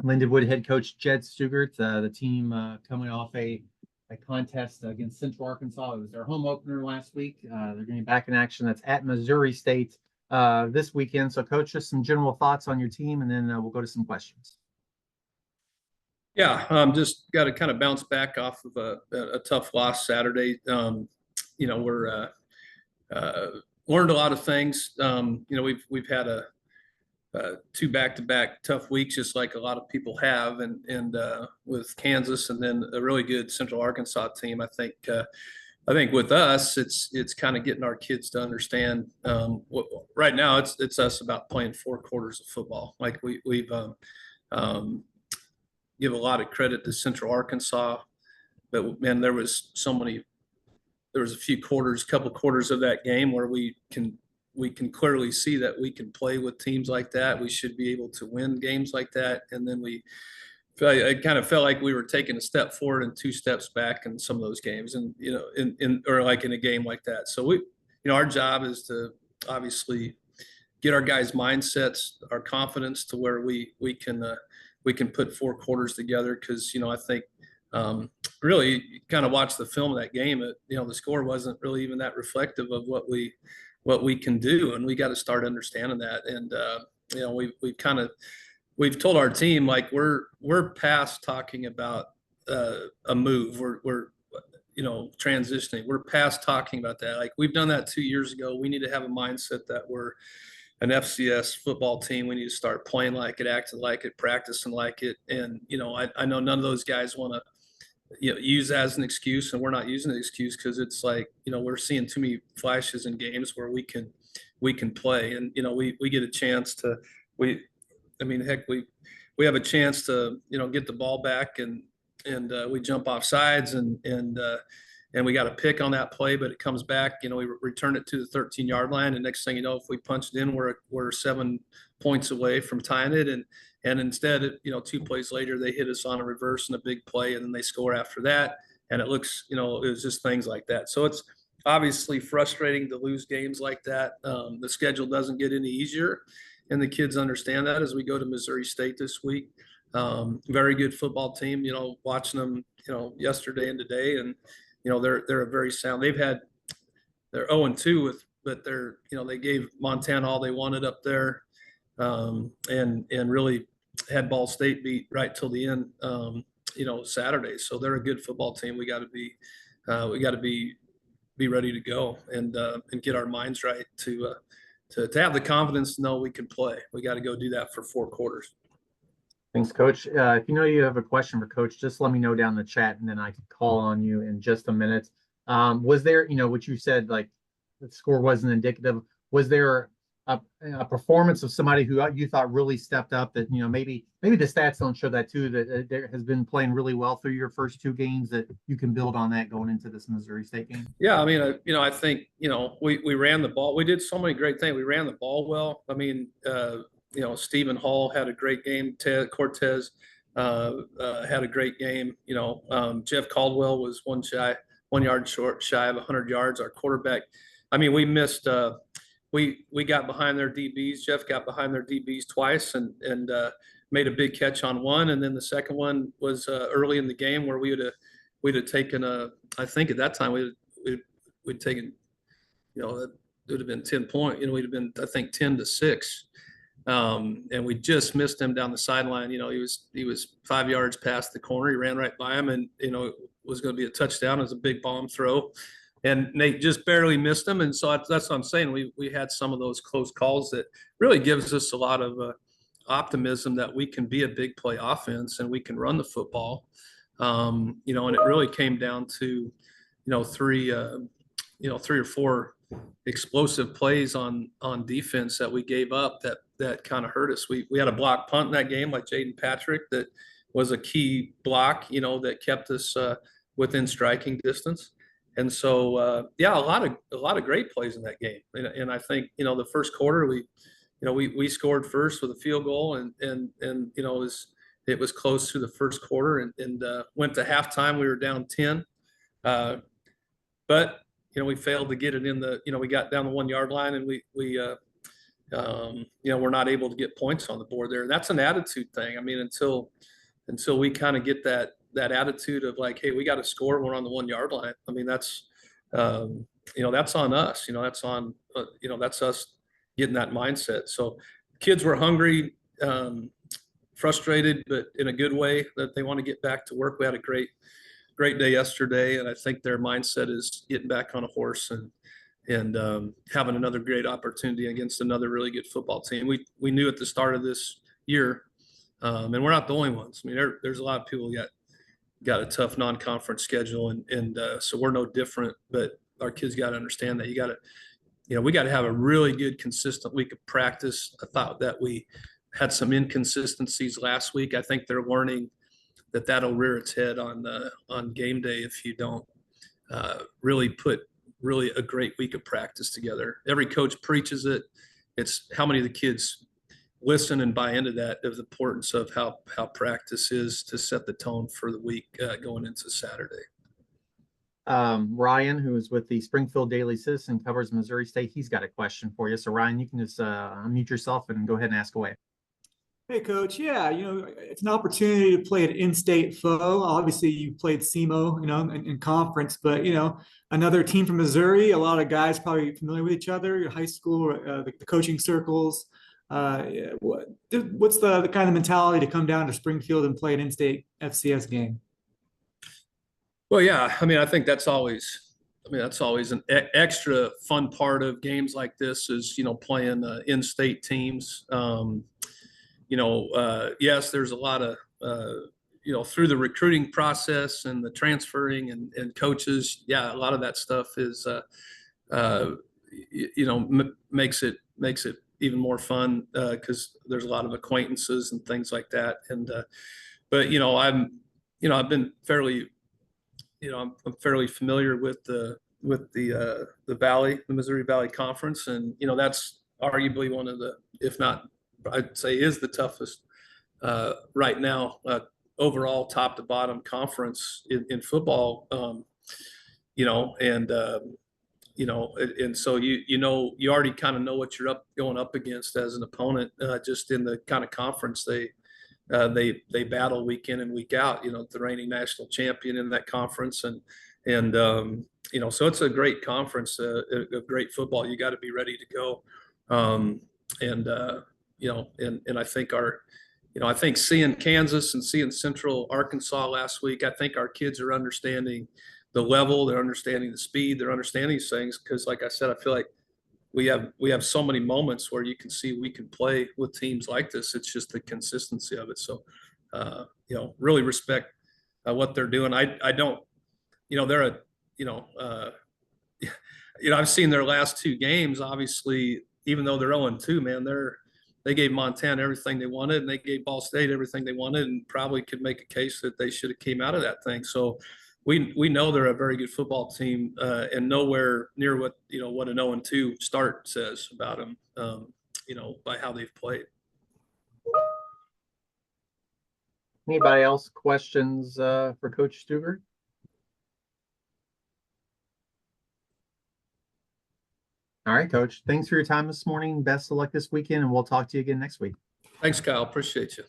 Lindenwood head coach Jed Stugart, the team coming off a contest against Central Arkansas. It was their home opener last week. They're going to be back in action. That's at Missouri State this weekend. So, Coach, just some general thoughts on your team, and then we'll go to some questions. Yeah, just got to kind of bounce back off of a tough loss Saturday. We're learned a lot of things. We've had two back-to-back tough weeks, just like a lot of people have, and with Kansas, and then a really good Central Arkansas team. I think with us, it's kind of getting our kids to understand. Right now, it's us about playing 4 quarters of football. Like we've give a lot of credit to Central Arkansas, but man, there was a few quarters, couple quarters of that game where we can clearly see that we can play with teams like that. We should be able to win games like that. And then I kind of felt like we were taking a step forward and 2 steps back in some of those games, and or like in a game like that. So our job is to obviously get our guys' mindsets, our confidence to where we can put 4 quarters together. Because I think really kind of watch the film of that game. The score wasn't really even that reflective of what we can do, and we got to start understanding that. And we've told our team, like, we're past talking about a move. We're transitioning. We're past talking about that. Like, we've done that 2 years ago. We need to have a mindset that we're an FCS football team. We need to start playing like it, acting like it, practicing like it. And I know none of those guys want to use that as an excuse, and we're not using the excuse, because it's like, we're seeing too many flashes in games where we can play. And we get a chance to we have a chance to get the ball back, and we jump off sides, and we got a pick on that play, but it comes back. We return it to the 13-yard line, and next thing you know, if we punch it in, we're 7 points away from tying it. And instead, 2 plays later, they hit us on a reverse and a big play, and then they score after that. And it looks, it was just things like that. So it's obviously frustrating to lose games like that. The schedule doesn't get any easier, and the kids understand that as we go to Missouri State this week. Very good football team. Watching them, yesterday and today, and they're a very sound. They're 0-2 but they gave Montana all they wanted up there, and really had Ball State beat right till the end, Saturday. So they're a good football team. We got to be ready to go, and get our minds right to have the confidence to know we can play. We got to go do that for 4 quarters. Thanks, Coach. If you have a question for Coach, just let me know down in the chat, and then I can call on you in just a minute. Was there, what you said, like the score wasn't indicative? Was there a performance of somebody who you thought really stepped up, that maybe the stats don't show that too, that there has been playing really well through your first 2 games, that you can build on that going into this Missouri State game? Yeah, I think we ran the ball. We did so many great things. We ran the ball well. Stephen Hall had a great game. Cortez had a great game. Jeff Caldwell was 1 yard shy of 100 yards. Our quarterback, we missed. We got behind their DBs. Jeff got behind their DBs twice, and made a big catch on one. And then the second one was early in the game, where we'd have taken I think at that time we'd taken, it would have been 10 point. We'd have been, I think, 10-6. And we just missed him down the sideline. He was 5 yards past the corner. He ran right by him, and it was going to be a touchdown. It was a big bomb throw, and Nate just barely missed him. And so that's what I'm saying. We had some of those close calls that really gives us a lot of optimism that we can be a big play offense, and we can run the football. And it really came down to 3 or 4 explosive plays on defense that we gave up that kind of hurt us. We had a block punt in that game, like Jaden Patrick, that was a key block, that kept us within striking distance. And so a lot of great plays in that game. And I think the first quarter we scored first with a field goal, and it was close to the first quarter, and went to halftime. We were down 10, but we failed to get it in the, we got down the 1 yard line, and we're not able to get points on the board there. That's an attitude thing. I mean, until we kind of get that attitude of like, hey, we got to score. We're on the 1 yard line. I mean, that's that's on us. That's on that's us getting that mindset. So kids were hungry, frustrated, but in a good way that they want to get back to work. We had a great day yesterday, and I think their mindset is getting back on a horse and having another great opportunity against another really good football team. We knew at the start of this year, and we're not the only ones. I mean, there's a lot of people got a tough non-conference schedule, and so we're no different. But our kids got to understand that we got to have a really good, consistent week of practice. I thought that we had some inconsistencies last week. I think they're learning that that'll rear its head on game day if you don't really put a great week of practice together. Every coach preaches it. It's how many of the kids listen and buy into that, of the importance of how practice is to set the tone for the week going into Saturday. Ryan, who is with the Springfield Daily Citizen, covers Missouri State. He's got a question for you. So Ryan, you can just unmute yourself and go ahead and ask away. Hey, Coach. Yeah, it's an opportunity to play an in-state foe. Obviously, you played SEMO, in conference, but, another team from Missouri, a lot of guys probably familiar with each other, your high school, the coaching circles. What's the kind of mentality to come down to Springfield and play an in-state FCS game? Well, yeah, I mean, I think that's always an extra fun part of games like this is, playing in-state teams. Yes, there's a lot of, through the recruiting process and the transferring and coaches. Yeah, a lot of that stuff is, makes it even more fun because there's a lot of acquaintances and things like that. And, but, I've been fairly, I'm fairly familiar with the Valley, the Missouri Valley Conference. And, that's arguably one of the, if not, I'd say is the toughest right now, overall top to bottom conference in football. And so you already kind of know what you're going up against as an opponent, just in the kind of conference they battle week in and week out. The reigning national champion in that conference, and so it's a great conference, of great football. You got to be ready to go. And I think I think seeing Kansas and seeing Central Arkansas last week, I think our kids are understanding the level, they're understanding the speed, they're understanding these things. Because like I said, I feel like we have so many moments where you can see we can play with teams like this. It's just the consistency of it. So, really respect what they're doing. I don't, they're I've seen their last two games, obviously, even though they're 0-2, man, they gave Montana everything they wanted, and they gave Ball State everything they wanted, and probably could make a case that they should have came out of that thing. So we know they're a very good football team, and nowhere near what what an 0-2 start says about them, by how they've played. Anybody else questions for Coach Stugart? All right, Coach. Thanks for your time this morning. Best of luck this weekend, and we'll talk to you again next week. Thanks, Kyle. Appreciate you.